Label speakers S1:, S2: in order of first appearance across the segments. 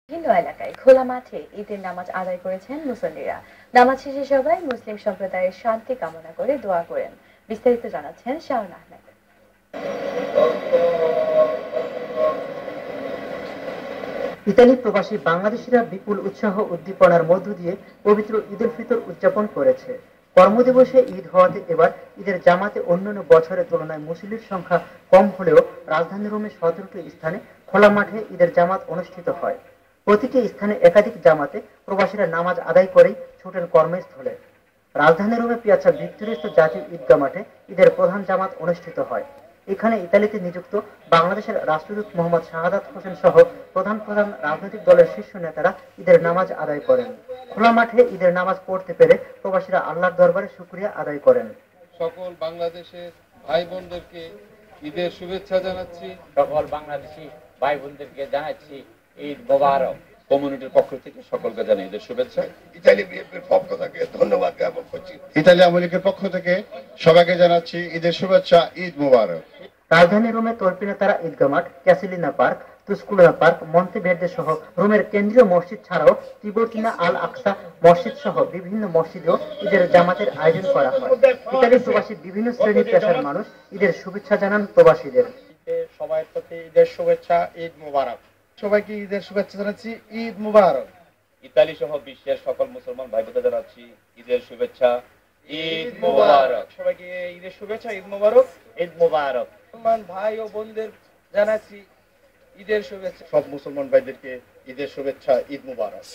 S1: বিভিন্ন এলাকায় খোলা মাঠে ঈদের নামাজ আদায় করেছেন মুসল্লিরা। নামাজ শেষে সবাই মুসলিম সম্প্রদায়ের শান্তি কামনা করে দোয়া করেন। বিস্তারিত জানাচ্ছেন শাওন আহমেদ।
S2: ইতালি প্রবাসী বাংলাদেশিরা বিপুল উৎসাহ উদ্দীপনার মধ্য দিয়ে পবিত্র ঈদ উল ফিতর উদযাপন করেছে। কর্মদিবসে ঈদ হওয়াতে এবার ঈদের জামাতে অন্যান্য বছরের তুলনায় মুসল্লির সংখ্যা কম হলেও রাজধানী রোমে 17টি স্থানে খোলা মাঠে ঈদের জামাত অনুষ্ঠিত হয়। প্রতিটি স্থানে একাধিক জামাতে প্রবাসীরা নামাজ আদায় করেই ছুটেন কর্মস্থলে। রাজধানী রোমে পিয়াচ্ছা ভিক্টোরিয়াস্থ জাতীয় ঈদগাহ মাঠে ঈদের প্রধান জামাত অনুষ্ঠিত হয়। এখানে ইতালিতে নিযুক্ত বাংলাদেশের রাষ্ট্রদূত মোহাম্মদ শাহাদাত হোসেন সহ প্রধান প্রধান রাজনৈতিক দলের শীর্ষ নেতারা ঈদের নামাজ আদায় করেন। খোলা মাঠে ঈদের নামাজ পড়তে পেরে প্রবাসীরা আল্লাহর দরবারে শুকরিয়া আদায় করেন।
S3: সকল বাংলাদেশের ভাই বোনদেরকে ঈদের শুভেচ্ছা জানাচ্ছি।
S4: সকল বাংলাদেশি ভাই বোনদেরকে জানাচ্ছি ঈদ মোবারক।
S5: কমিউনিটির পক্ষ থেকে সকলকে জানাই ঈদের শুভেচ্ছা।
S6: ইতালি বিএনপির পক্ষ থেকে ধন্যবাদ জ্ঞাপন করছি।
S7: ইতালি আওয়ামী লীগের পক্ষ থেকে সবাইকে জানাচ্ছি ঈদের শুভেচ্ছা, ঈদ মোবারক।
S2: রাজধানী রোমে তর্পিনাতারা ঈদগাহ মাঠ, ক্যাসিলিনা পার্ক, তুস্কুলিনা পার্ক, মন্তেভের্দে সহ রোমের কেন্দ্রীয় মসজিদ ছাড়াও তিবোর্তিনা আল আকসা মসজিদ সহ বিভিন্ন মসজিদেও ঈদের জামাতের আয়োজন করা হয়। ইতালি প্রবাসী বিভিন্ন শ্রেণী পেশার মানুষ ঈদের শুভেচ্ছা জানান প্রবাসীদের।
S8: সবার প্রতি ঈদের শুভেচ্ছা, ঈদ মোবারক। সবাইকে ঈদের শুভেচ্ছা জানাচ্ছি, ঈদ মোবারক।
S5: ইতালি সহ বিশ্বের সকল মুসলমান ভাই বোনদের জানাচ্ছি ঈদের শুভেচ্ছা, ঈদ মোবারক।
S8: সবাইকে ঈদের শুভেচ্ছা, ঈদ মোবারক, ঈদ মোবারক। মুসলমান ভাই ও বোনদের জানাচ্ছি ঈদের শুভেচ্ছা।
S7: সব মুসলমান ভাইদেরকে ঈদের শুভেচ্ছা, ঈদ মোবারক।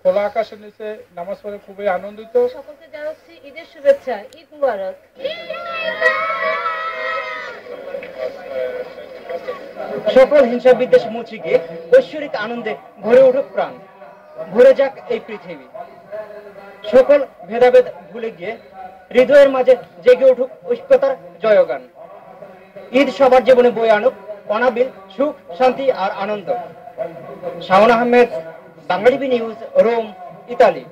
S8: খোলা আকাশের নিচে নামাজ পড়ে খুবই আনন্দিত।
S1: সকলকে জানাচ্ছি ঈদের শুভেচ্ছা, ঈদ মুবারক।
S2: সকল হিংসা বিদ্বেষ মুছে গিয়ে ঐশ্বরিক আনন্দে ভরে উঠুক প্রাণ, ভরে যাক এই পৃথিবী। সকল ভেদাভেদ ভুলে গিয়ে হৃদয়ের মাঝে জেগে উঠুক ঐক্যতার জয়গান। ঈদ সবার জীবনে বয়ে আনুক অনাবিল সুখ, শান্তি আর আনন্দ। Shaon Ahmed, Bangla TV news, Rome, Italy.